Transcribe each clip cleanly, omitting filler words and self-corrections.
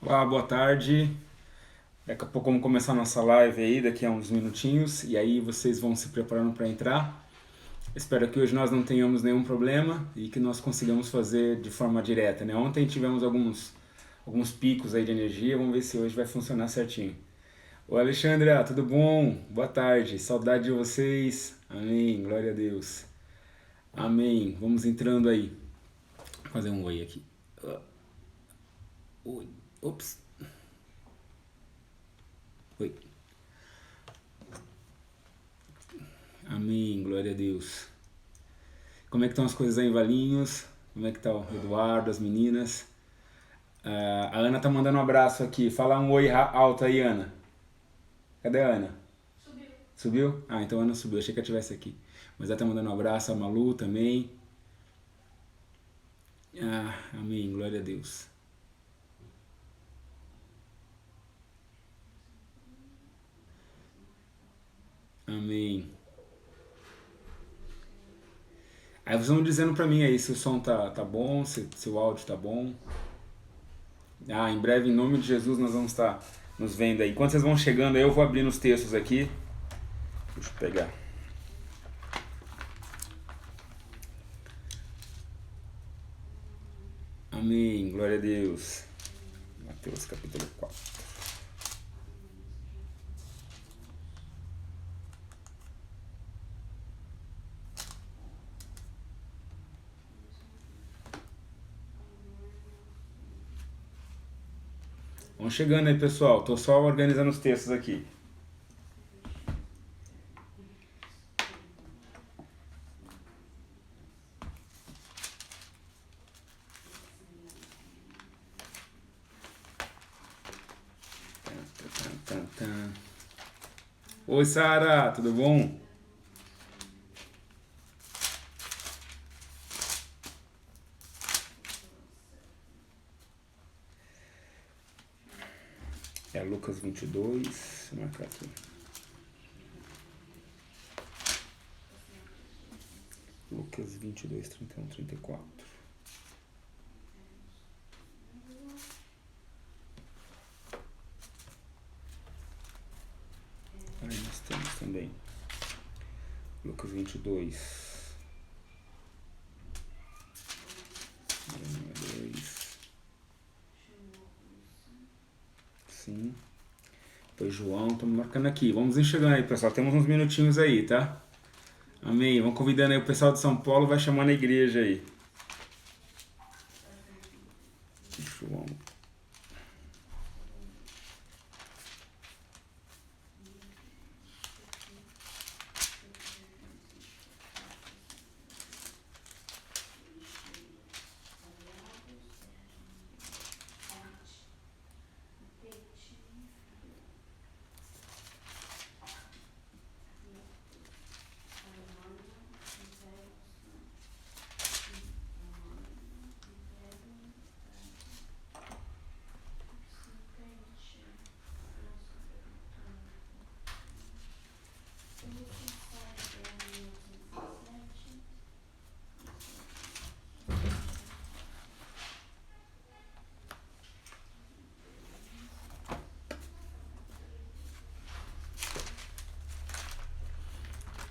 Olá, boa tarde. Daqui a pouco vamos começar a nossa live aí, daqui a uns minutinhos, e aí vocês vão se preparando para entrar. Espero que hoje nós não tenhamos nenhum problema e que nós consigamos fazer de forma direta, né? Ontem tivemos alguns picos aí de energia, vamos ver se hoje vai funcionar certinho. Ô Alexandre, tudo bom? Boa tarde, saudade de vocês. Amém, glória a Deus. Amém, vamos entrando aí. Vou fazer um oi aqui. Oi, ops, oi. Amém, glória a Deus. Como é que estão as coisas aí em Valinhos? Como é que tá o Eduardo, as meninas? A Ana tá mandando um abraço aqui. Fala um oi alto aí, Ana. Cadê a Ana? Subiu? Ah, então a Ana subiu. Achei que ela estivesse aqui. Mas ela tá mandando um abraço. A Malu também. Amém. Glória a Deus. Amém. Aí vocês vão dizendo pra mim aí se o som tá bom, se o áudio tá bom. Em breve, em nome de Jesus, nós vamos estar nos vendo aí. Enquanto vocês vão chegando aí, eu vou abrindo os textos aqui. Deixa eu pegar. Amém, glória a Deus. Mateus capítulo 4. Vão chegando aí, pessoal. Tô só organizando os textos aqui. Oi, Sara, tudo bom? É Lucas 22, vou marcar aqui. Lucas 22, 31, 34. Aí nós temos também Lucas 22. 2. Sim. Depois João, estamos marcando aqui. Vamos enxergando aí, pessoal. Temos uns minutinhos aí, tá? Amém. Vamos convidando aí o pessoal de São Paulo, vai chamando a igreja aí. João.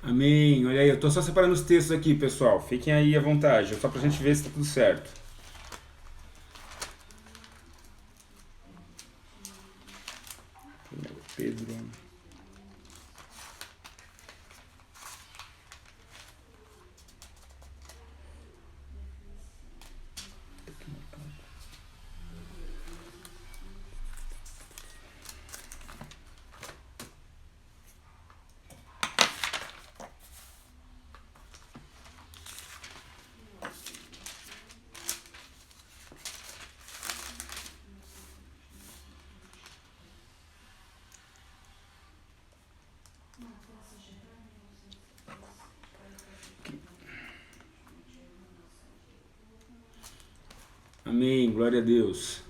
Amém. Olha aí, eu tô só separando os textos aqui, pessoal. Fiquem aí à vontade, só pra gente ver se tá tudo certo. Pedro. Amém, glória a Deus.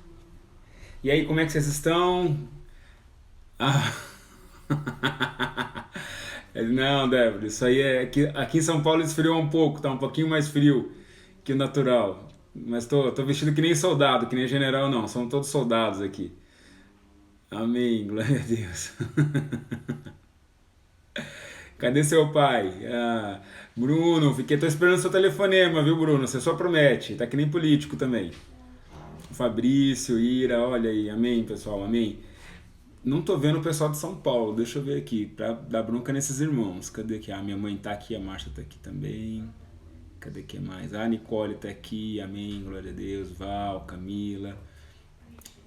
E aí, como é que vocês estão? Ah. Não, Débora, isso aí aqui em São Paulo esfriou um pouco, tá um pouquinho mais frio que o natural. Mas tô vestido que nem soldado, que nem general não, são todos soldados aqui. Amém, glória a Deus. Cadê seu pai? Ah, Bruno, tô esperando seu telefonema, viu, Bruno? Você só promete, tá que nem político também. Fabrício, Ira, olha aí, amém, pessoal, amém. Não tô vendo o pessoal de São Paulo, deixa eu ver aqui, pra dar bronca nesses irmãos. Cadê aqui? Ah, minha mãe tá aqui, a Márcia tá aqui também. Cadê que mais? Ah, a Nicole tá aqui, amém, glória a Deus. Val, Camila,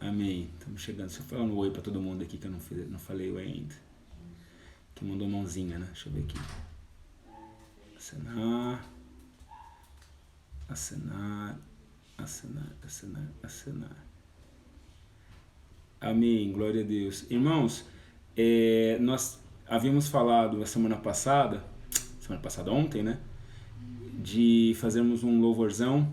amém. Estamos chegando. Deixa eu falar um oi pra todo mundo aqui que eu não falei oi ainda. Que mandou mãozinha, né? Deixa eu ver aqui. Acenar, acenar, acenar, acenar, acenar. Amém, glória a Deus. Irmãos, nós havíamos falado a semana passada ontem, né? De fazermos um louvorzão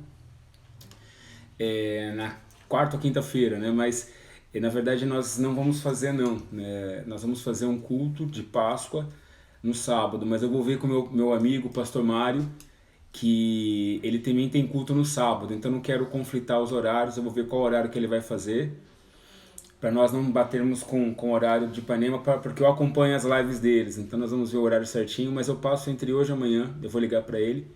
na quarta ou quinta-feira, né? Mas na verdade nós não vamos fazer não, né? Nós vamos fazer um culto de Páscoa no sábado, mas eu vou ver com o meu amigo, o pastor Mário, que ele também tem culto no sábado, então não quero conflitar os horários, eu vou ver qual horário que ele vai fazer, para nós não batermos com o horário de Ipanema, porque eu acompanho as lives deles, então nós vamos ver o horário certinho, mas eu passo entre hoje e amanhã, eu vou ligar para ele,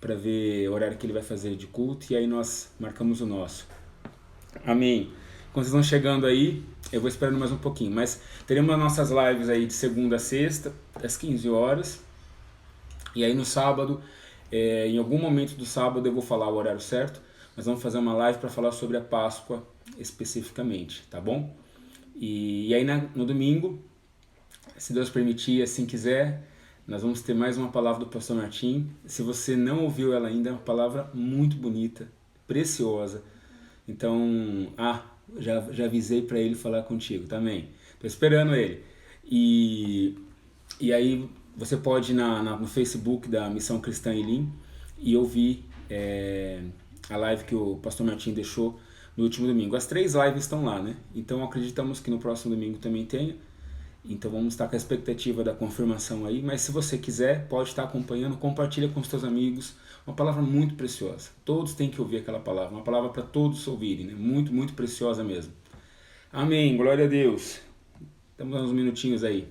para ver o horário que ele vai fazer de culto, e aí nós marcamos o nosso. Amém. Quando vocês vão chegando aí, eu vou esperando mais um pouquinho, mas teremos as nossas lives aí de segunda a sexta, às 15 horas, e aí no sábado, em algum momento do sábado eu vou falar o horário certo, mas vamos fazer uma live para falar sobre a Páscoa especificamente, tá bom? E aí no domingo, se Deus permitir, assim quiser, nós vamos ter mais uma palavra do pastor Martim. Se você não ouviu ela ainda, é uma palavra muito bonita, preciosa. Então, já avisei para ele falar contigo também. Tô esperando ele. E aí você pode ir no Facebook da Missão Cristã Elim e ouvir a live que o pastor Martim deixou no último domingo. As 3 lives estão lá, né? Então acreditamos que no próximo domingo também tenha. Então vamos estar com a expectativa da confirmação aí, mas se você quiser, pode estar acompanhando, compartilha com os seus amigos, uma palavra muito preciosa. Todos têm que ouvir aquela palavra, uma palavra para todos ouvirem, né? Muito, muito preciosa mesmo. Amém, glória a Deus. Estamos uns minutinhos aí.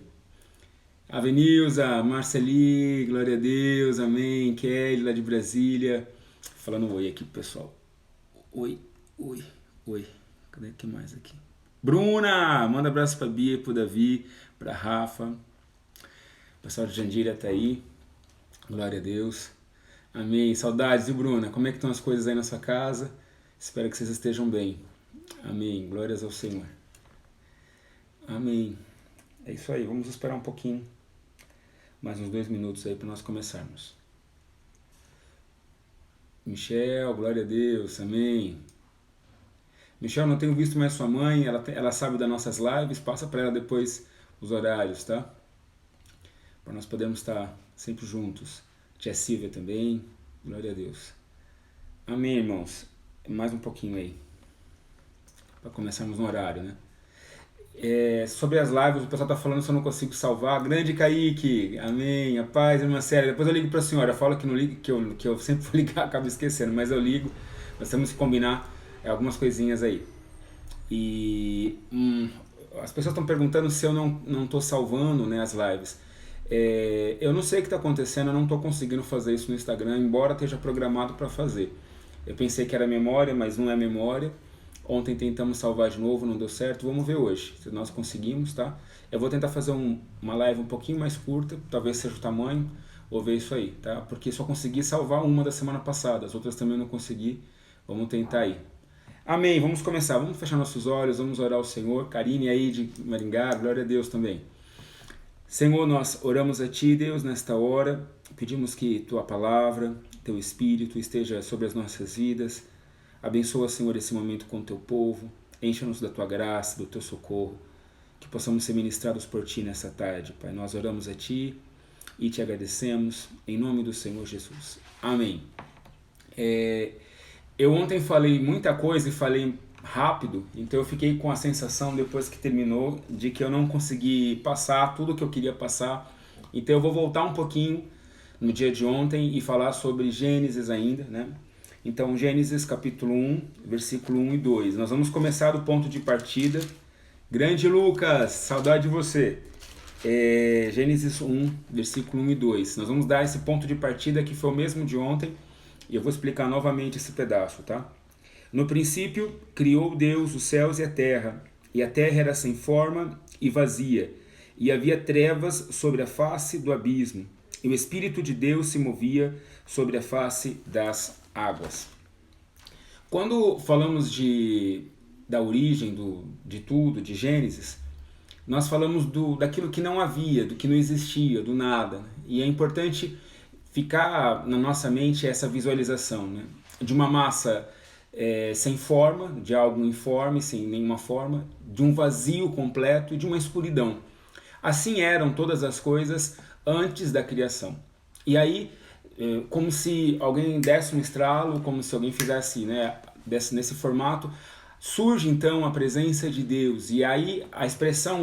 Avenilza, Marceli, glória a Deus, amém. Kelly lá de Brasília. Falando oi aqui pro pessoal. Oi, oi, oi. Cadê que mais aqui? Bruna, manda abraço pra Bia, pro Davi, pra Rafa. O pessoal de Jandira tá aí. Glória a Deus. Amém. Saudades, viu, Bruna? Como é que estão as coisas aí na sua casa? Espero que vocês estejam bem. Amém. Glórias ao Senhor. Amém. É isso aí. Vamos esperar um pouquinho. Mais uns 2 minutos aí para nós começarmos. Michel, glória a Deus. Amém. Michel, não tenho visto mais sua mãe, ela sabe das nossas lives, passa para ela depois os horários, tá? Para nós podermos estar sempre juntos. Tia Silvia também, glória a Deus. Amém, irmãos. Mais um pouquinho aí, para começarmos no horário, né? Sobre as lives, o pessoal tá falando se eu não consigo salvar. Grande Kaique, amém, a paz, irmã Célia. Depois eu ligo para a senhora, fala que não ligo, que eu sempre vou ligar, acabo esquecendo, mas eu ligo, nós temos que combinar algumas coisinhas aí. E as pessoas estão perguntando se eu não estou salvando, né, as lives. Eu não sei o que está acontecendo, eu não estou conseguindo fazer isso no Instagram, embora esteja programado para fazer. Eu pensei que era memória, mas não é memória. Ontem tentamos salvar de novo, não deu certo. Vamos ver hoje, se nós conseguimos, tá? Eu vou tentar fazer uma live um pouquinho mais curta, talvez seja o tamanho, vou ver isso aí, tá? Porque só consegui salvar uma da semana passada, as outras também não consegui. Vamos tentar aí. Amém, vamos começar, vamos fechar nossos olhos, vamos orar ao Senhor. Karine aí de Maringá, glória a Deus também. Senhor, nós oramos a Ti, Deus, nesta hora, pedimos que Tua palavra, Teu Espírito esteja sobre as nossas vidas. Abençoa, Senhor, esse momento com o Teu povo, encha-nos da Tua graça, do Teu socorro, que possamos ser ministrados por Ti nessa tarde, Pai. Nós oramos a Ti e Te agradecemos, em nome do Senhor Jesus. Amém. Eu ontem falei muita coisa e falei rápido, então eu fiquei com a sensação, depois que terminou, de que eu não consegui passar tudo o que eu queria passar. Então eu vou voltar um pouquinho no dia de ontem e falar sobre Gênesis ainda, né? Então, Gênesis capítulo 1, versículo 1 e 2. Nós vamos começar do ponto de partida. Grande Lucas, saudade de você. Gênesis 1, versículo 1 e 2. Nós vamos dar esse ponto de partida que foi o mesmo de ontem, e eu vou explicar novamente esse pedaço, tá? No princípio, criou Deus os céus e a terra era sem forma e vazia, e havia trevas sobre a face do abismo, e o Espírito de Deus se movia sobre a face das águas. Quando falamos da origem de tudo, de Gênesis, nós falamos daquilo que não havia, do que não existia, do nada. E é importante ficar na nossa mente essa visualização, né? De uma massa sem forma, de algo informe, sem nenhuma forma, de um vazio completo e de uma escuridão. Assim eram todas as coisas antes da criação. E aí, como se alguém desse um estralo, como se alguém fizesse, né, nesse formato, surge então a presença de Deus. E aí a expressão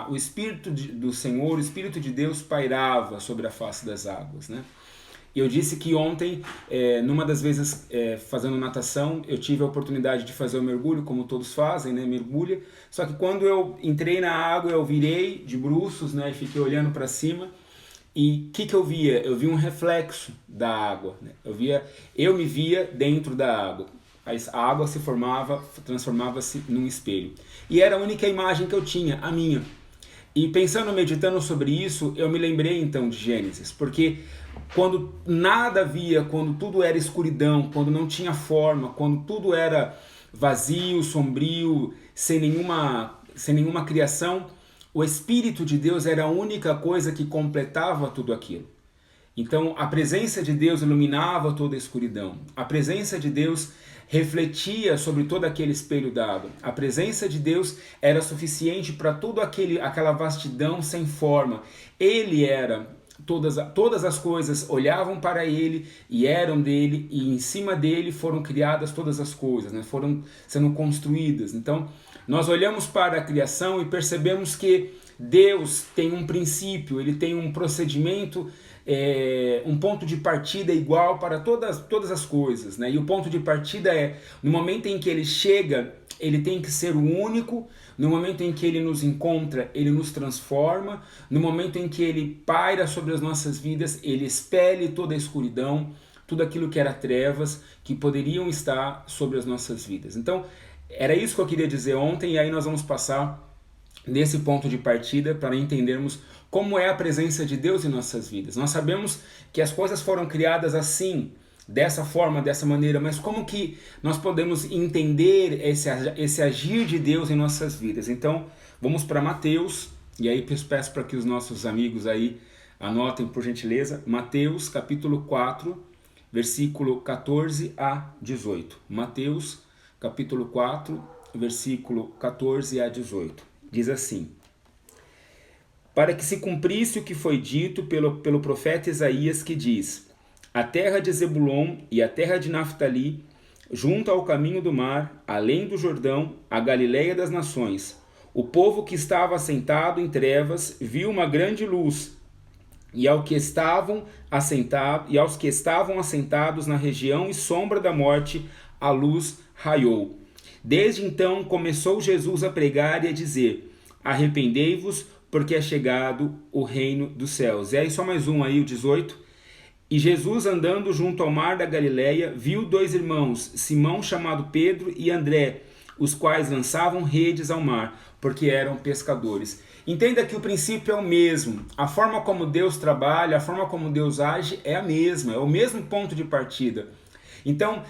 o Espírito do Senhor, o Espírito de Deus pairava sobre a face das águas, né? E eu disse que ontem, numa das vezes fazendo natação, eu tive a oportunidade de fazer o mergulho, como todos fazem, né? Mergulha. Só que quando eu entrei na água, eu virei de bruços, né? E fiquei olhando para cima. E o que eu via? Eu vi um reflexo da água, né? Eu me via dentro da água. A água transformava-se num espelho. E era a única imagem que eu tinha, a minha. E pensando, meditando sobre isso, eu me lembrei então de Gênesis, porque quando nada havia, quando tudo era escuridão, quando não tinha forma, quando tudo era vazio, sombrio, sem nenhuma criação, o Espírito de Deus era a única coisa que completava tudo aquilo. Então a presença de Deus iluminava toda a escuridão. A presença de Deus refletia sobre todo aquele espelho d'água. A presença de Deus era suficiente para toda aquela vastidão sem forma. Ele era, todas as coisas olhavam para ele e eram dele, e em cima dele foram criadas todas as coisas, né? Foram sendo construídas. Então nós olhamos para a criação e percebemos que Deus tem um princípio, ele tem um procedimento, um ponto de partida igual para todas as coisas, né? E o ponto de partida no momento em que ele chega, ele tem que ser o único. No momento em que ele nos encontra, ele nos transforma. No momento em que ele paira sobre as nossas vidas, ele expele toda a escuridão, tudo aquilo que era trevas, que poderiam estar sobre as nossas vidas. Então, era isso que eu queria dizer ontem, e aí nós vamos passar nesse ponto de partida para entendermos como é a presença de Deus em nossas vidas. Nós sabemos que as coisas foram criadas assim, dessa forma, dessa maneira, mas como que nós podemos entender esse agir de Deus em nossas vidas? Então, vamos para Mateus, e aí peço para que os nossos amigos aí anotem, por gentileza, Mateus capítulo 4, versículo 14 a 18. Mateus capítulo 4, versículo 14 a 18. Diz assim: para que se cumprisse o que foi dito pelo profeta Isaías, que diz: a terra de Zebulon e a terra de Naftali, junto ao caminho do mar, além do Jordão, a Galileia das nações. O povo que estava assentado em trevas viu uma grande luz, e aos que estavam assentados na região e sombra da morte, a luz raiou. Desde então começou Jesus a pregar e a dizer: arrependei-vos, porque é chegado o reino dos céus. E aí só mais um aí, o 18. E Jesus, andando junto ao mar da Galileia, viu dois irmãos, Simão chamado Pedro e André, os quais lançavam redes ao mar, porque eram pescadores. Entenda que o princípio é o mesmo. A forma como Deus trabalha, a forma como Deus age é a mesma, é o mesmo ponto de partida. Então,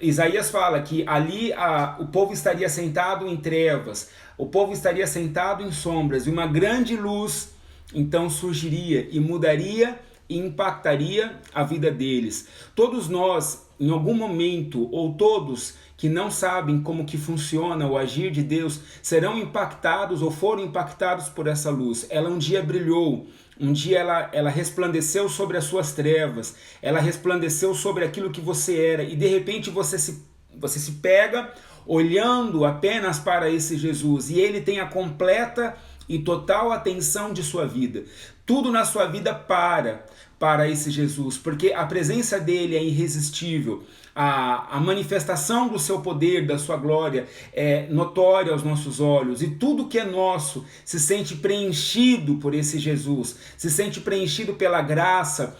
Isaías fala que ali o povo estaria sentado em trevas, o povo estaria sentado em sombras, e uma grande luz então surgiria e mudaria e impactaria a vida deles. Todos nós, em algum momento, ou todos que não sabem como que funciona o agir de Deus, serão impactados ou foram impactados por essa luz. Ela um dia brilhou, um dia ela resplandeceu sobre as suas trevas, ela resplandeceu sobre aquilo que você era, e de repente você se pega olhando apenas para esse Jesus, e ele tem a completa e total atenção de sua vida. Tudo na sua vida para esse Jesus, porque a presença dele é irresistível. A manifestação do seu poder, da sua glória é notória aos nossos olhos, e tudo que é nosso se sente preenchido por esse Jesus, se sente preenchido pela graça,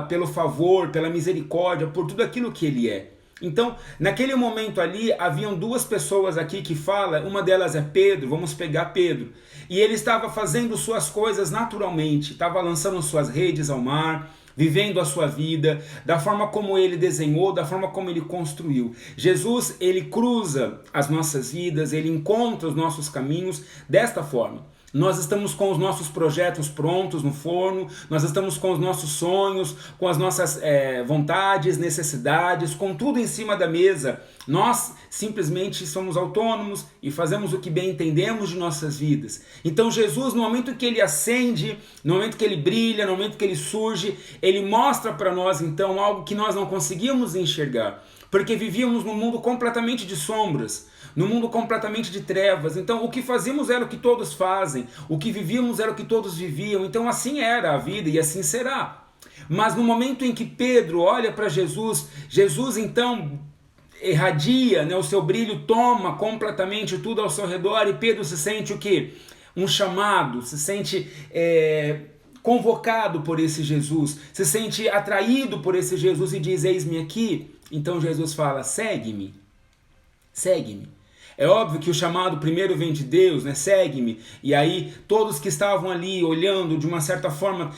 pelo favor, pela misericórdia, por tudo aquilo que ele é. Então, naquele momento ali, haviam duas pessoas aqui que falam, uma delas é Pedro, vamos pegar Pedro, e ele estava fazendo suas coisas naturalmente, estava lançando suas redes ao mar, vivendo a sua vida, da forma como ele desenhou, da forma como ele construiu. Jesus, ele cruza as nossas vidas, ele encontra os nossos caminhos desta forma. Nós estamos com os nossos projetos prontos no forno, nós estamos com os nossos sonhos, com as nossas vontades, necessidades, com tudo em cima da mesa. Nós simplesmente somos autônomos e fazemos o que bem entendemos de nossas vidas. Então Jesus, no momento que ele acende, no momento que ele brilha, no momento que ele surge, ele mostra para nós então algo que nós não conseguíamos enxergar, porque vivíamos num mundo completamente de sombras, num mundo completamente de trevas. Então o que fazíamos era o que todos fazem, o que vivíamos era o que todos viviam. Então assim era a vida e assim será. Mas no momento em que Pedro olha para Jesus, Jesus então irradia, né, o seu brilho toma completamente tudo ao seu redor, e Pedro se sente o quê? Um chamado, se sente convocado por esse Jesus, se sente atraído por esse Jesus e diz: eis-me aqui. Então Jesus fala: segue-me, segue-me. É óbvio que o chamado primeiro vem de Deus, né? Segue-me. E aí todos que estavam ali olhando de uma certa forma,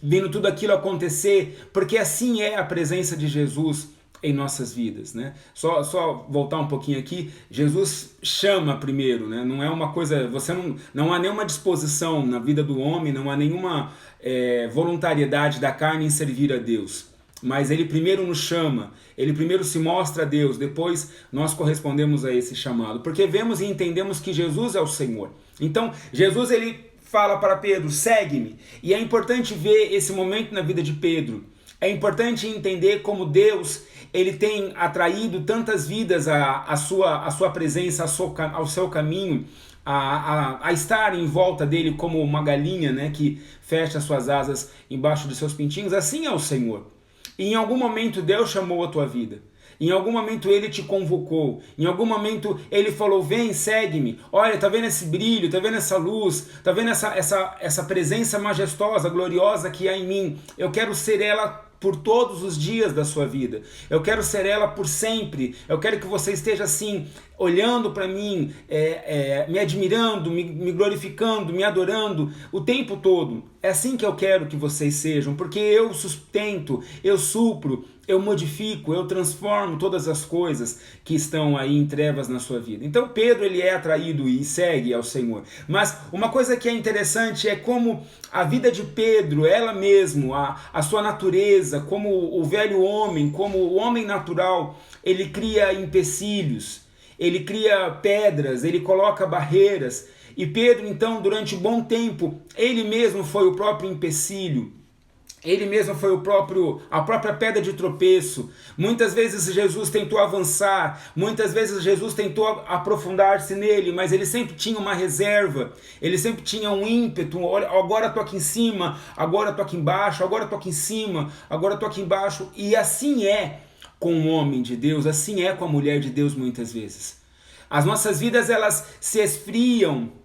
vendo tudo aquilo acontecer, porque assim é a presença de Jesus em nossas vidas, né? Só voltar um pouquinho aqui, Jesus chama primeiro, né? Não é uma coisa, não há nenhuma disposição na vida do homem, não há nenhuma voluntariedade da carne em servir a Deus. Mas ele primeiro nos chama, ele primeiro se mostra a Deus, depois nós correspondemos a esse chamado, porque vemos e entendemos que Jesus é o Senhor. Então Jesus, ele fala para Pedro: segue-me. E é importante ver esse momento na vida de Pedro. É importante entender como Deus, ele tem atraído tantas vidas à sua presença, ao seu caminho, a estar em volta dele como uma galinha, né, que fecha suas asas embaixo de seus pintinhos. Assim é o Senhor. E em algum momento Deus chamou a tua vida. Em algum momento ele te convocou. Em algum momento ele falou: vem, segue-me. Olha, tá vendo esse brilho, tá vendo essa luz, tá vendo essa presença majestosa, gloriosa que há em mim. Eu quero ser ela por todos os dias da sua vida. Eu quero ser ela por sempre. Eu quero que você esteja assim, olhando para mim, me admirando, me glorificando, me adorando o tempo todo. É assim que eu quero que vocês sejam, porque eu sustento, eu supro, eu modifico, eu transformo todas as coisas que estão aí em trevas na sua vida. Então Pedro, ele é atraído e segue ao Senhor. Mas uma coisa que é interessante é como a vida de Pedro, ela mesmo, a sua natureza, como o velho homem, como o homem natural, ele cria empecilhos, ele cria pedras, ele coloca barreiras. E Pedro, então, durante um bom tempo, ele mesmo foi o próprio empecilho. Ele mesmo foi a própria pedra de tropeço. Muitas vezes Jesus tentou avançar, muitas vezes Jesus tentou aprofundar-se nele, mas ele sempre tinha uma reserva, ele sempre tinha um ímpeto: olha, agora estou aqui em cima, agora estou aqui embaixo, agora estou aqui em cima, agora estou aqui embaixo. E assim é com o homem de Deus, assim é com a mulher de Deus muitas vezes. As nossas vidas, elas se esfriam.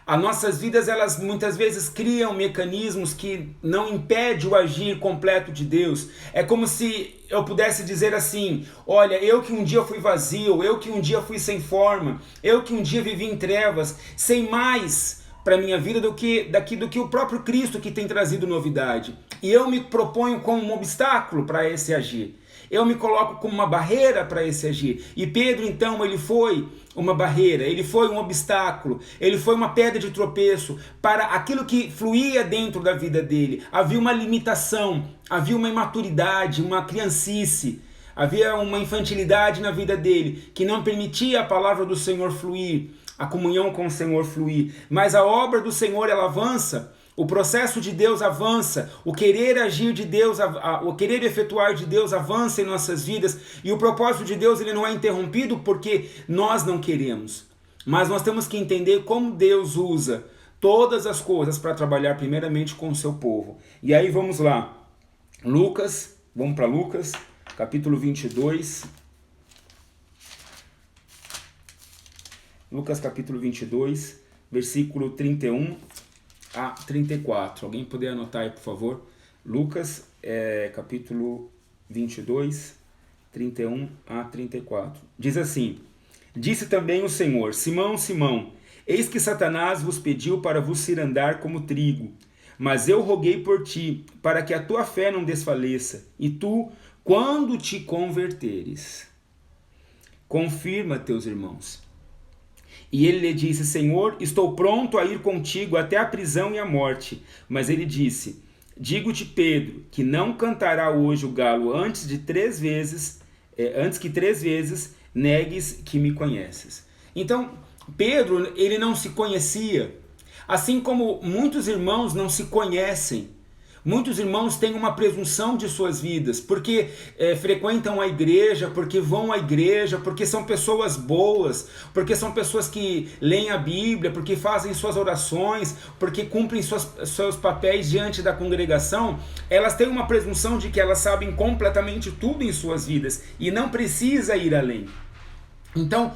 As nossas vidas, elas muitas vezes criam mecanismos que não impedem o agir completo de Deus. É como se eu pudesse dizer assim: olha, eu que um dia fui vazio, eu que um dia fui sem forma, eu que um dia vivi em trevas, sem mais para a minha vida do que o próprio Cristo, que tem trazido novidade. E eu me proponho como um obstáculo para esse agir. Eu me coloco como uma barreira para esse agir. E Pedro, então, ele foi uma barreira, ele foi um obstáculo, ele foi uma pedra de tropeço para aquilo que fluía dentro da vida dele. Havia uma limitação, havia uma imaturidade, uma criancice, havia uma infantilidade na vida dele que não permitia a palavra do Senhor fluir, a comunhão com o Senhor fluir. Mas a obra do Senhor, ela avança. O processo de Deus avança, o querer agir de Deus, o querer efetuar de Deus avança em nossas vidas, e o propósito de Deus, ele não é interrompido porque nós não queremos. Mas nós temos que entender como Deus usa todas as coisas para trabalhar primeiramente com o seu povo. E aí vamos lá, Lucas, vamos para Lucas, capítulo 22. Lucas capítulo 22, versículo 31 a 34. Alguém poder anotar aí, por favor? Lucas, capítulo 22, 31 a 34. Diz assim: Disse também o Senhor: Simão, Simão, eis que Satanás vos pediu para vos cirandar como trigo. Mas eu roguei por ti, para que a tua fé não desfaleça. E tu, quando te converteres, confirma teus irmãos. E ele lhe disse: Senhor, estou pronto a ir contigo até a prisão e a morte. Mas ele disse: Digo-te, Pedro, que não cantará hoje o galo antes que 3 vezes negues que me conheces. Então, Pedro, ele não se conhecia, assim como muitos irmãos não se conhecem. Muitos irmãos têm uma presunção de suas vidas, porque frequentam a igreja, porque vão à igreja, porque são pessoas boas, porque são pessoas que leem a Bíblia, porque fazem suas orações, porque cumprem seus papéis diante da congregação. Elas têm uma presunção de que elas sabem completamente tudo em suas vidas e não precisa ir além. Então,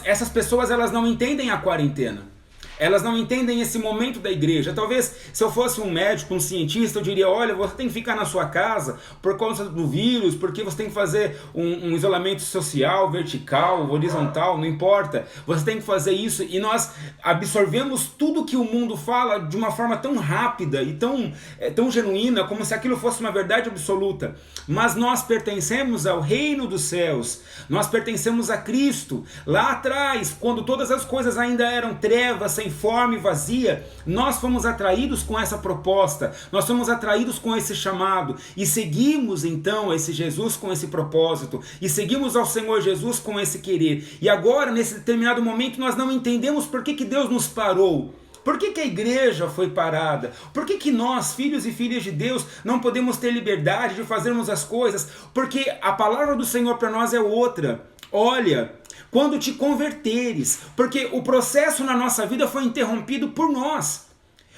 essas pessoas, elas não entendem a quarentena. Elas não entendem esse momento da igreja. Talvez, se eu fosse um médico, um cientista, eu diria: olha, você tem que ficar na sua casa por conta do vírus, porque você tem que fazer um isolamento social, vertical, horizontal, não importa. Você tem que fazer isso. E nós absorvemos tudo que o mundo fala de uma forma tão rápida e tão genuína, como se aquilo fosse uma verdade absoluta. Mas nós pertencemos ao reino dos céus. Nós pertencemos a Cristo. Lá atrás, quando todas as coisas ainda eram trevas, sem forma e vazia, nós fomos atraídos com essa proposta, nós fomos atraídos com esse chamado e seguimos então esse Jesus com esse propósito e seguimos ao Senhor Jesus com esse querer. E agora, nesse determinado momento, nós não entendemos por que Deus nos parou. Por que a igreja foi parada? Por que nós, filhos e filhas de Deus, não podemos ter liberdade de fazermos as coisas? Porque a palavra do Senhor para nós é outra. Olha, quando te converteres, porque o processo na nossa vida foi interrompido por nós.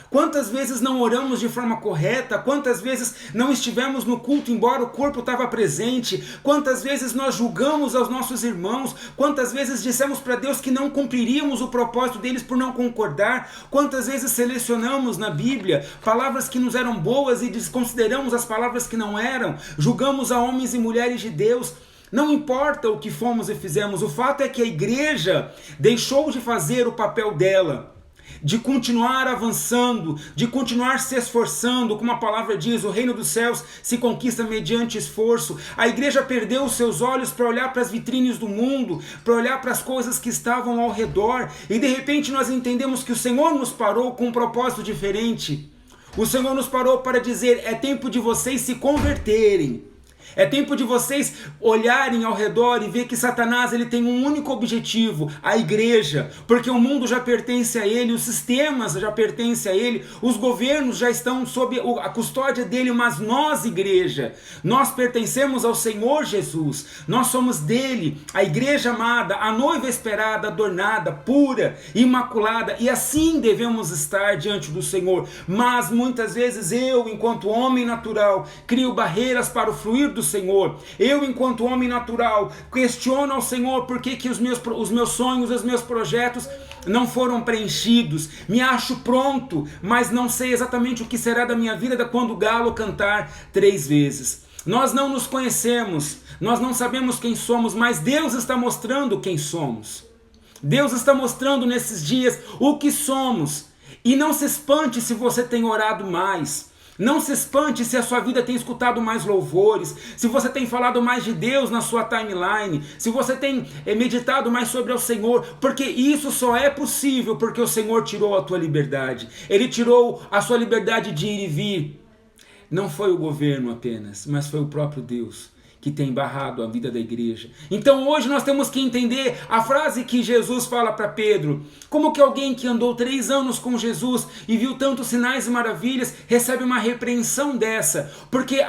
Quantas vezes não oramos de forma correta? Quantas vezes não estivemos no culto embora o corpo estava presente? Quantas vezes nós julgamos aos nossos irmãos? Quantas vezes dissemos para Deus que não cumpriríamos o propósito deles por não concordar? Quantas vezes selecionamos na Bíblia palavras que nos eram boas e desconsideramos as palavras que não eram? Julgamos a homens e mulheres de Deus. Não importa o que fomos e fizemos, o fato é que a igreja deixou de fazer o papel dela, de continuar avançando, de continuar se esforçando. Como a palavra diz, o reino dos céus se conquista mediante esforço. A igreja perdeu os seus olhos para olhar para as vitrines do mundo, para olhar para as coisas que estavam ao redor, e de repente nós entendemos que o Senhor nos parou com um propósito diferente. O Senhor nos parou para dizer: é tempo de vocês se converterem. É tempo de vocês olharem ao redor e ver que Satanás, ele tem um único objetivo: a igreja, porque o mundo já pertence a ele, os sistemas já pertencem a ele, os governos já estão sob a custódia dele, mas nós, igreja, nós pertencemos ao Senhor Jesus, nós somos dele, a igreja amada, a noiva esperada, adornada, pura, imaculada, e assim devemos estar diante do Senhor. Mas muitas vezes eu, enquanto homem natural, crio barreiras para o fluir do Senhor. Eu, enquanto homem natural, questiono ao Senhor por que os meus sonhos, os meus projetos não foram preenchidos. Me acho pronto, mas não sei exatamente o que será da minha vida quando o galo cantar 3 vezes. Nós não nos conhecemos, nós não sabemos quem somos, mas Deus está mostrando quem somos. Deus está mostrando nesses dias o que somos. E não se espante se você tem orado mais. Não se espante se a sua vida tem escutado mais louvores, se você tem falado mais de Deus na sua timeline, se você tem meditado mais sobre o Senhor, porque isso só é possível porque o Senhor tirou a tua liberdade. Ele tirou a sua liberdade de ir e vir. Não foi o governo apenas, mas foi o próprio Deus que tem barrado a vida da igreja. Então hoje nós temos que entender a frase que Jesus fala para Pedro. Como que alguém que andou 3 anos com Jesus e viu tantos sinais e maravilhas recebe uma repreensão dessa? Porque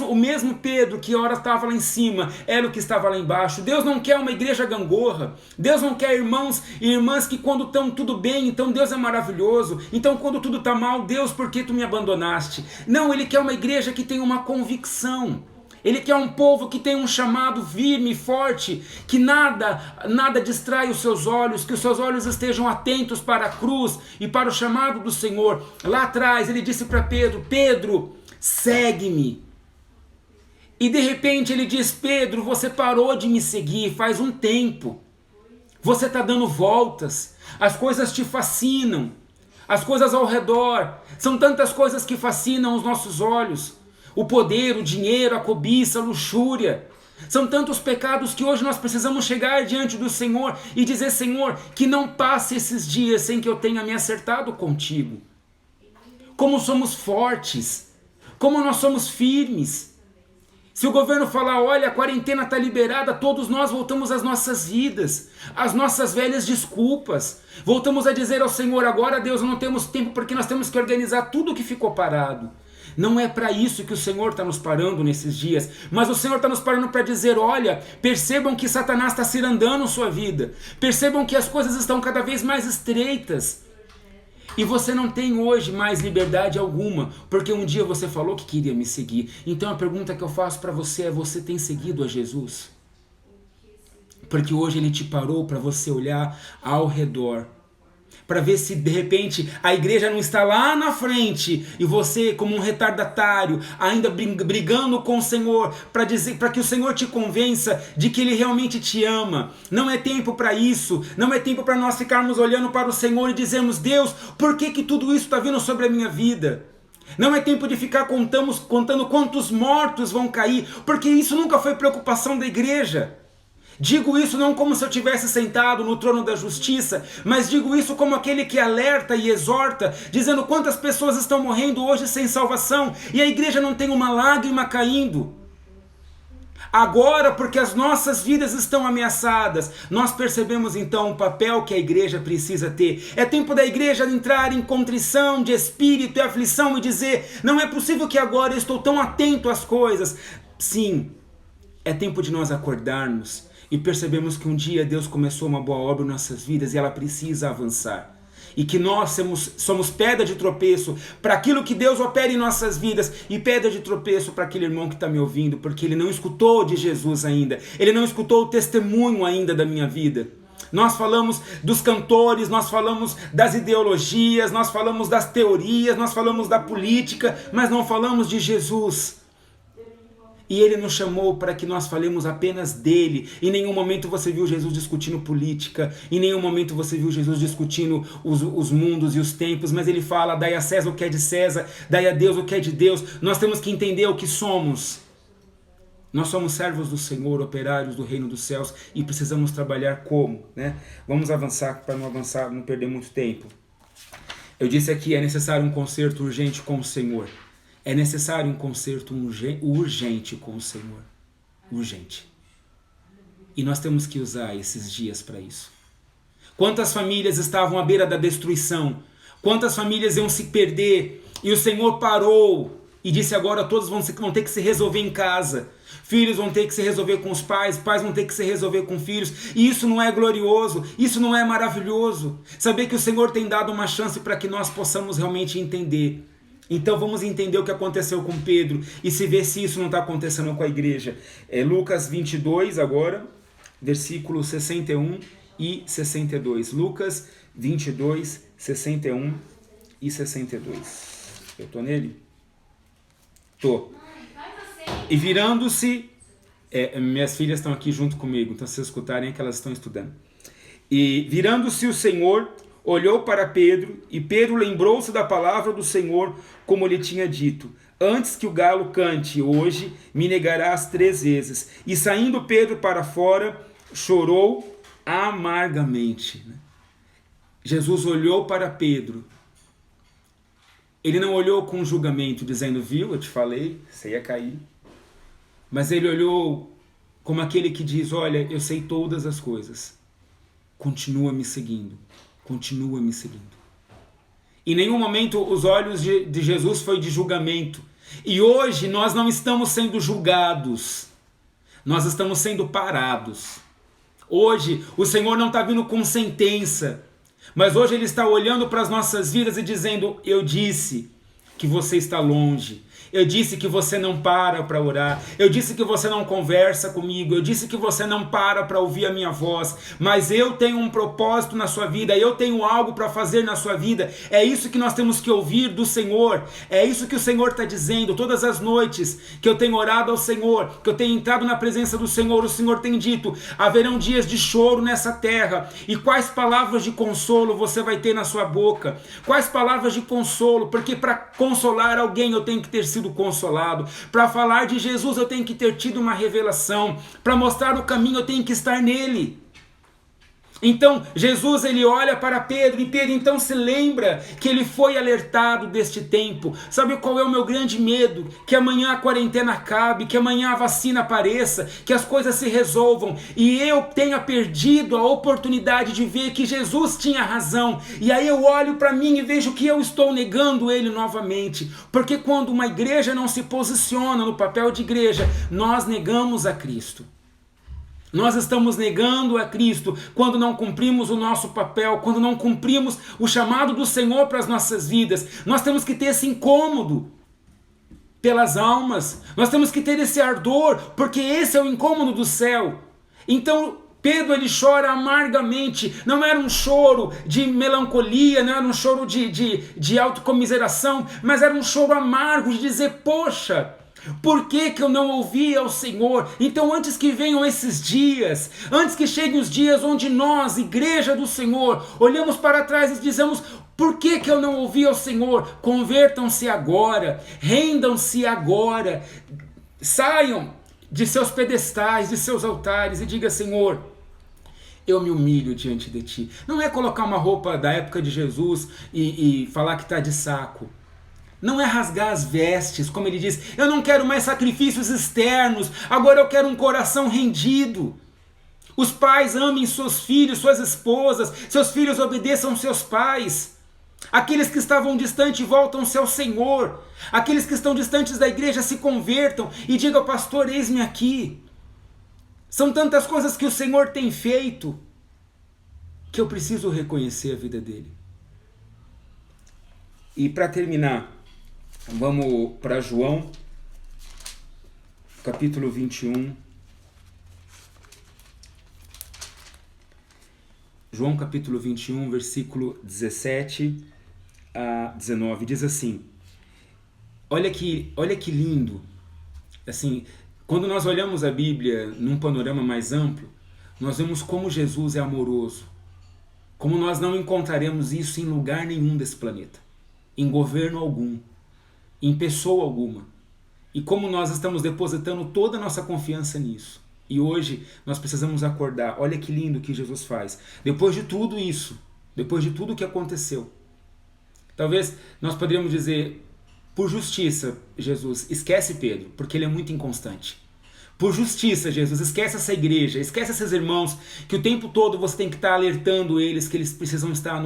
o mesmo Pedro que ora estava lá em cima era o que estava lá embaixo. Deus não quer uma igreja gangorra. Deus não quer irmãos e irmãs que quando estão tudo bem, então Deus é maravilhoso. Então quando tudo está mal, Deus, por que tu me abandonaste? Não, Ele quer uma igreja que tem uma convicção. Ele quer um povo que tem um chamado firme e forte, que nada distrai os seus olhos, que os seus olhos estejam atentos para a cruz e para o chamado do Senhor. Lá atrás ele disse para Pedro: Pedro, segue-me. E de repente ele diz: Pedro, você parou de me seguir faz um tempo. Você está dando voltas, as coisas te fascinam, as coisas ao redor, são tantas coisas que fascinam os nossos olhos. O poder, o dinheiro, a cobiça, a luxúria. São tantos pecados que hoje nós precisamos chegar diante do Senhor e dizer: Senhor, que não passe esses dias sem que eu tenha me acertado contigo. Como somos fortes, como nós somos firmes. Se o governo falar: olha, a quarentena está liberada, todos nós voltamos às nossas vidas, às nossas velhas desculpas. Voltamos a dizer ao Senhor: agora, Deus, não temos tempo porque nós temos que organizar tudo o que ficou parado. Não é para isso que o Senhor está nos parando nesses dias, mas o Senhor está nos parando para dizer: olha, percebam que Satanás está cirandando sua vida, percebam que as coisas estão cada vez mais estreitas, e você não tem hoje mais liberdade alguma, porque um dia você falou que queria me seguir. Então a pergunta que eu faço para você é: você tem seguido a Jesus? Porque hoje Ele te parou para você olhar ao redor, para ver se de repente a igreja não está lá na frente e você, como um retardatário, ainda brigando com o Senhor para que o Senhor te convença de que Ele realmente te ama. Não é tempo para isso. Não é tempo para nós ficarmos olhando para o Senhor e dizermos: Deus, por que tudo isso está vindo sobre a minha vida? Não é tempo de ficar contando quantos mortos vão cair, porque isso nunca foi preocupação da igreja. Digo isso não como se eu tivesse sentado no trono da justiça, mas digo isso como aquele que alerta e exorta, dizendo quantas pessoas estão morrendo hoje sem salvação, e a igreja não tem uma lágrima caindo. Agora, porque as nossas vidas estão ameaçadas, nós percebemos então o papel que a igreja precisa ter. É tempo da igreja entrar em contrição de espírito e aflição e dizer: não é possível que agora eu estou tão atento às coisas. Sim, é tempo de nós acordarmos e percebemos que um dia Deus começou uma boa obra em nossas vidas e ela precisa avançar. E que nós somos pedra de tropeço para aquilo que Deus opera em nossas vidas, e pedra de tropeço para aquele irmão que está me ouvindo, porque ele não escutou de Jesus ainda, ele não escutou o testemunho ainda da minha vida. Nós falamos dos cantores, nós falamos das ideologias, nós falamos das teorias, nós falamos da política, mas não falamos de Jesus. E Ele nos chamou para que nós falemos apenas dele. Em nenhum momento você viu Jesus discutindo política, em nenhum momento você viu Jesus discutindo os mundos e os tempos, mas Ele fala: dai a César o que é de César, dai a Deus o que é de Deus. Nós temos que entender o que somos. Nós somos servos do Senhor, operários do reino dos céus, e precisamos trabalhar como, né? Vamos avançar para não perder muito tempo. Eu disse aqui: é necessário um conserto urgente com o Senhor. É necessário um conserto urgente com o Senhor. Urgente. E nós temos que usar esses dias para isso. Quantas famílias estavam à beira da destruição? Quantas famílias iam se perder? E o Senhor parou e disse: agora todos vão ter que se resolver em casa. Filhos vão ter que se resolver com os pais, pais vão ter que se resolver com filhos. E isso não é glorioso, isso não é maravilhoso. Saber que o Senhor tem dado uma chance para que nós possamos realmente entender. Então vamos entender o que aconteceu com Pedro e se ver se isso não está acontecendo com a igreja. Lucas 22 agora, versículos 61 e 62. Lucas 22, 61 e 62. Eu estou nele? Estou. E virando-se... minhas filhas estão aqui junto comigo, então se vocês escutarem é que elas estão estudando. E virando-se o Senhor... olhou para Pedro, e Pedro lembrou-se da palavra do Senhor, como lhe tinha dito: antes que o galo cante, hoje me negarás 3 vezes. E saindo Pedro para fora, chorou amargamente. Jesus olhou para Pedro. Ele não olhou com julgamento, dizendo: viu, eu te falei, você ia cair. Mas ele olhou como aquele que diz: olha, eu sei todas as coisas, continua me seguindo, continua me seguindo. Em nenhum momento os olhos de Jesus foi de julgamento. E hoje nós não estamos sendo julgados, nós estamos sendo parados. Hoje o Senhor não está vindo com sentença, mas hoje Ele está olhando para as nossas vidas e dizendo: eu disse que você está longe. Eu disse que você não para orar. Eu disse que você não conversa comigo. Eu disse que você não para ouvir a minha voz. Mas eu tenho um propósito na sua vida. Eu tenho algo para fazer na sua vida. É isso que nós temos que ouvir do Senhor. É isso que o Senhor está dizendo. Todas as noites que eu tenho orado ao Senhor, que eu tenho entrado na presença do Senhor, o Senhor tem dito: haverão dias de choro nessa terra. E quais palavras de consolo você vai ter na sua boca? Quais palavras de consolo? Porque para consolar alguém eu tenho que ter sido consolado. Para falar de Jesus eu tenho que ter tido uma revelação. Para mostrar o caminho eu tenho que estar nele. Então Jesus, ele olha para Pedro, e Pedro então se lembra que ele foi alertado deste tempo. Sabe qual é o meu grande medo? Que amanhã a quarentena acabe, que amanhã a vacina apareça, que as coisas se resolvam e eu tenha perdido a oportunidade de ver que Jesus tinha razão. E aí eu olho para mim e vejo que eu estou negando ele novamente. Porque quando uma igreja não se posiciona no papel de igreja, nós negamos a Cristo. Nós estamos negando a Cristo quando não cumprimos o nosso papel, quando não cumprimos o chamado do Senhor para as nossas vidas. Nós temos que ter esse incômodo pelas almas, nós temos que ter esse ardor, porque esse é o incômodo do céu. Então Pedro, ele chora amargamente. Não era um choro de melancolia, não era um choro de autocomiseração, mas era um choro amargo de dizer: poxa, por que eu não ouvi ao Senhor? Então antes que venham esses dias, antes que cheguem os dias onde nós, igreja do Senhor, olhamos para trás e dizemos: por que eu não ouvi ao Senhor? Convertam-se agora, rendam-se agora, saiam de seus pedestais, de seus altares e diga: Senhor, eu me humilho diante de Ti. Não é colocar uma roupa da época de Jesus e falar que está de saco. Não é rasgar as vestes, como ele diz: eu não quero mais sacrifícios externos, agora eu quero um coração rendido. Os pais amem seus filhos, suas esposas, seus filhos obedeçam seus pais. Aqueles que estavam distantes voltam-se ao Senhor. Aqueles que estão distantes da igreja se convertam e digam: pastor, eis-me aqui. São tantas coisas que o Senhor tem feito que eu preciso reconhecer a vida dele. E para terminar, vamos para João, capítulo 21. João capítulo 21, versículo 17 a 19, diz assim: olha que lindo, assim, quando nós olhamos a Bíblia num panorama mais amplo, nós vemos como Jesus é amoroso, como nós não encontraremos isso em lugar nenhum desse planeta, em governo algum, em pessoa alguma, e como nós estamos depositando toda a nossa confiança nisso. E hoje nós precisamos acordar. Olha que lindo que Jesus faz. Depois de tudo isso, depois de tudo que aconteceu, talvez nós poderíamos dizer: por justiça, Jesus, esquece Pedro, porque ele é muito inconstante. Por justiça, Jesus, esquece essa igreja, esquece esses irmãos, que o tempo todo você tem que estar alertando eles que eles precisam estar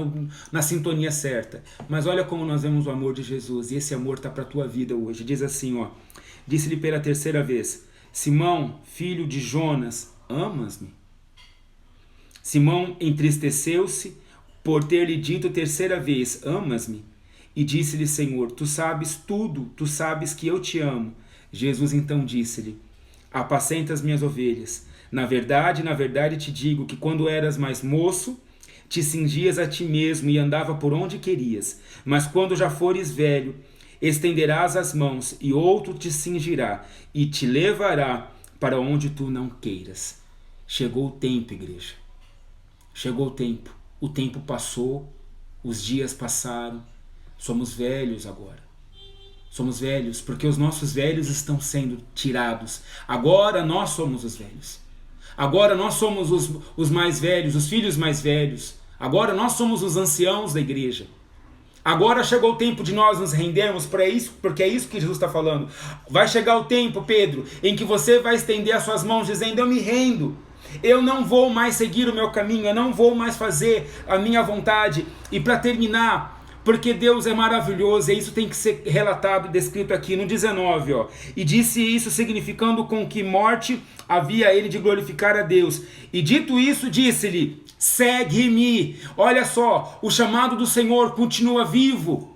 na sintonia certa. Mas olha como nós vemos o amor de Jesus, e esse amor está para a tua vida hoje. Diz assim, ó: disse-lhe pela terceira vez: Simão, filho de Jonas, amas-me? Simão entristeceu-se por ter-lhe dito terceira vez: amas-me? E disse-lhe: Senhor, tu sabes tudo, tu sabes que eu te amo. Jesus então disse-lhe: apacenta as minhas ovelhas. Na verdade te digo que quando eras mais moço, te cingias a ti mesmo e andava por onde querias. Mas quando já fores velho, estenderás as mãos e outro te cingirá e te levará para onde tu não queiras. Chegou o tempo, igreja. Chegou o tempo. O tempo passou, os dias passaram. Somos velhos agora. Somos velhos porque os nossos velhos estão sendo tirados. Agora nós somos os velhos. Agora nós somos os mais velhos, os filhos mais velhos. Agora nós somos os anciãos da igreja. Agora chegou o tempo de nós nos rendermos para isso, porque é isso que Jesus está falando. Vai chegar o tempo, Pedro, em que você vai estender as suas mãos dizendo: eu me rendo. Eu não vou mais seguir o meu caminho, eu não vou mais fazer a minha vontade. E para terminar, porque Deus é maravilhoso, e isso tem que ser relatado, descrito aqui no 19, ó. E disse isso significando com que morte havia ele de glorificar a Deus. E dito isso, disse-lhe: segue-me. Olha só, o chamado do Senhor continua vivo,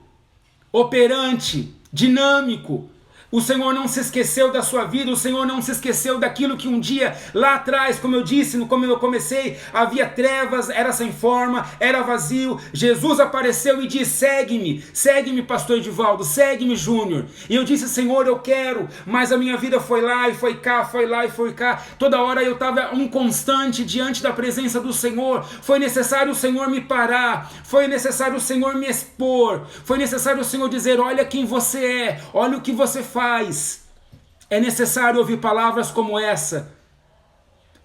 operante, dinâmico. O Senhor não se esqueceu da sua vida, o Senhor não se esqueceu daquilo que um dia, lá atrás, como eu disse, como eu comecei, havia trevas, era sem forma, era vazio. Jesus apareceu e disse: segue-me, pastor Edivaldo, segue-me, Júnior. E eu disse: Senhor, eu quero, mas a minha vida foi lá e foi cá, foi lá e foi cá. Toda hora eu estava constante diante da presença do Senhor. Foi necessário o Senhor me parar, foi necessário o Senhor me expor, foi necessário o Senhor dizer: olha quem você é, olha o que você faz. É necessário ouvir palavras como essa,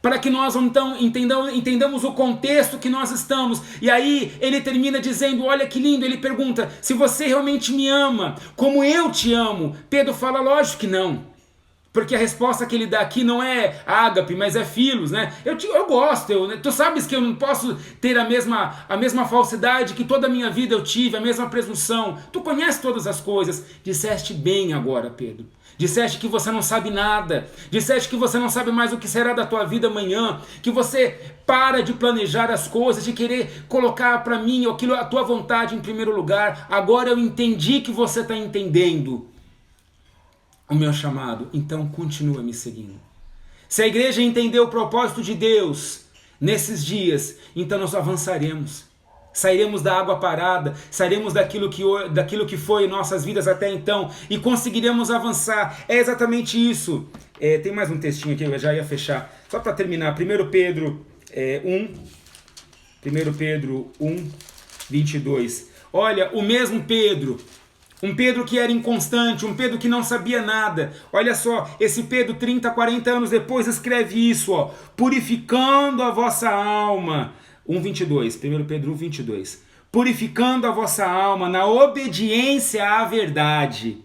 para que nós então entendamos o contexto que nós estamos. E aí ele termina dizendo: olha que lindo, ele pergunta: se você realmente me ama como eu te amo? Pedro fala: lógico que não, porque a resposta que ele dá aqui não é ágape, mas é filos, né? Eu gosto, tu sabes que eu não posso ter a mesma falsidade que toda a minha vida eu tive, a mesma presunção. Tu conhece todas as coisas. Disseste bem agora, Pedro. Disseste que você não sabe nada. Disseste que você não sabe mais o que será da tua vida amanhã. Que você para de planejar as coisas, de querer colocar para mim aquilo, a tua vontade em primeiro lugar. Agora eu entendi que você está entendendo o meu chamado, então continua me seguindo. Se a igreja entender o propósito de Deus nesses dias, então nós avançaremos. Sairemos da água parada, sairemos daquilo que foi nossas vidas até então e conseguiremos avançar. É exatamente isso. Tem mais um textinho aqui, eu já ia fechar. Só para terminar, 1 Pedro 1, 22. Olha, o mesmo Pedro, um Pedro que era inconstante, um Pedro que não sabia nada. Olha só, esse Pedro, 30, 40 anos depois, escreve isso, ó: purificando a vossa alma. 1,22, 1 Pedro 1,22. Purificando a vossa alma na obediência à verdade,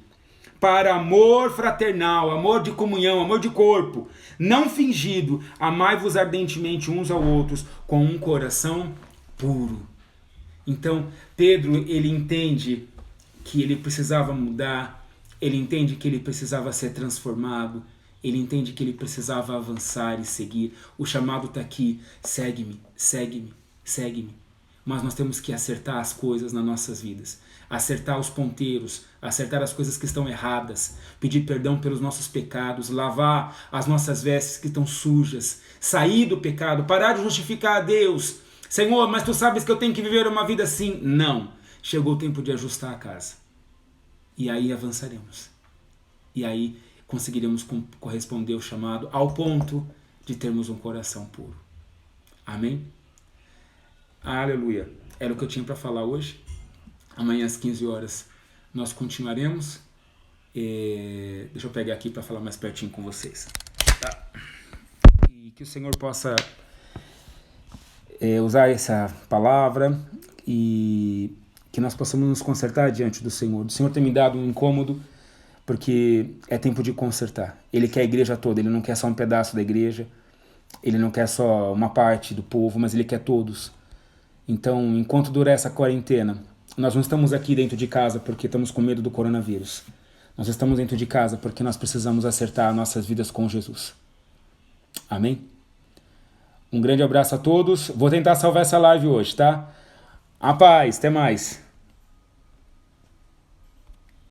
para amor fraternal, amor de comunhão, amor de corpo, não fingido, amai-vos ardentemente uns aos outros, com um coração puro. Então, Pedro, ele entende que ele precisava mudar, ele entende que ele precisava ser transformado, ele entende que ele precisava avançar e seguir. O chamado está aqui: segue-me, segue-me, segue-me. Mas nós temos que acertar as coisas nas nossas vidas, acertar os ponteiros, acertar as coisas que estão erradas, pedir perdão pelos nossos pecados, lavar as nossas vestes que estão sujas, sair do pecado, parar de justificar a Deus. Senhor, mas tu sabes que eu tenho que viver uma vida assim. Não. Chegou o tempo de ajustar a casa. E aí avançaremos. E aí conseguiremos corresponder ao chamado ao ponto de termos um coração puro. Amém? Aleluia. Era o que eu tinha para falar hoje. Amanhã às 15 horas nós continuaremos. Deixa eu pegar aqui para falar mais pertinho com vocês. Tá? E que o Senhor possa usar essa palavra e que nós possamos nos consertar diante do Senhor. O Senhor tem me dado um incômodo, porque é tempo de consertar. Ele quer a igreja toda, ele não quer só um pedaço da igreja, ele não quer só uma parte do povo, mas ele quer todos. Então, enquanto durar essa quarentena, nós não estamos aqui dentro de casa porque estamos com medo do coronavírus. Nós estamos dentro de casa porque nós precisamos acertar nossas vidas com Jesus. Amém? Um grande abraço a todos. Vou tentar salvar essa live hoje, tá? A paz, até mais.